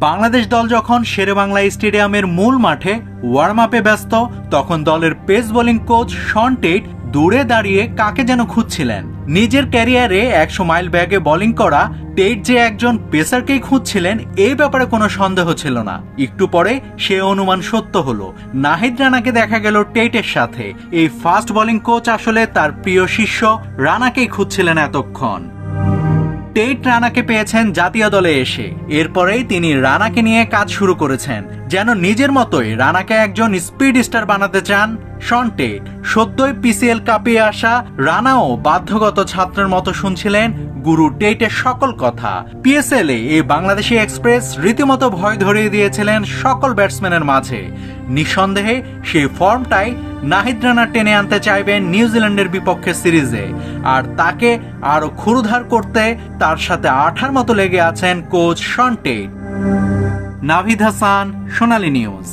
বাংলাদেশ দল যখন শেরেবাংলা স্টেডিয়ামের মূল মাঠে ওয়ার্ম আপে ব্যস্ত, তখন দলের pace bowling coach Shaun Tait দূরে দাঁড়িয়ে কাকে যেন খুঁজছিলেন। নিজের ক্যারিয়ারে 100 মাইল ব্যাগে বোলিং করা টেট যে একজন পেসারকেই খুঁজছিলেন এই ব্যাপারে কোনো সন্দেহ ছিল না। একটু পরে সে অনুমান সত্য হলো। নাহিদ রানাকে দেখা গেল টেটের সাথে। এই ফাস্ট বোলিং কোচ আসলে তার প্রিয় শিষ্য রানাকেই খুঁজছিলেন এতক্ষণ। টেট রানাকে পেয়েছেন জাতীয় দলে এসে, এরপরেই তিনি রানাকে নিয়ে কাজ শুরু করেছেন। যেন নিজের মতোই রানাকে একজন স্পিড স্টার বানাতে চান শন টেট। সদ্যই পিসিএল কাপে আসা রানাও বাধ্যগত ছাত্রের মতো শুনছিলেন গুরু টেটের সকল কথা। পিএসএল এ এই বাংলাদেশি এক্সপ্রেস রীতিমতো ভয় ধরিয়ে দিয়েছিলেন সকল ব্যাটসম্যানের মাঝে। নিঃসন্দেহে সেই ফর্মটাই নাহিদ রানা টেনে আনতে চাইবেন নিউজিল্যান্ডের বিপক্ষে সিরিজে, আর তাকে আরো ক্ষুরধার করতে তার সাথে আঠার মতো লেগে আছেন coach Shaun Tait. Navid Hasan, Sonali news.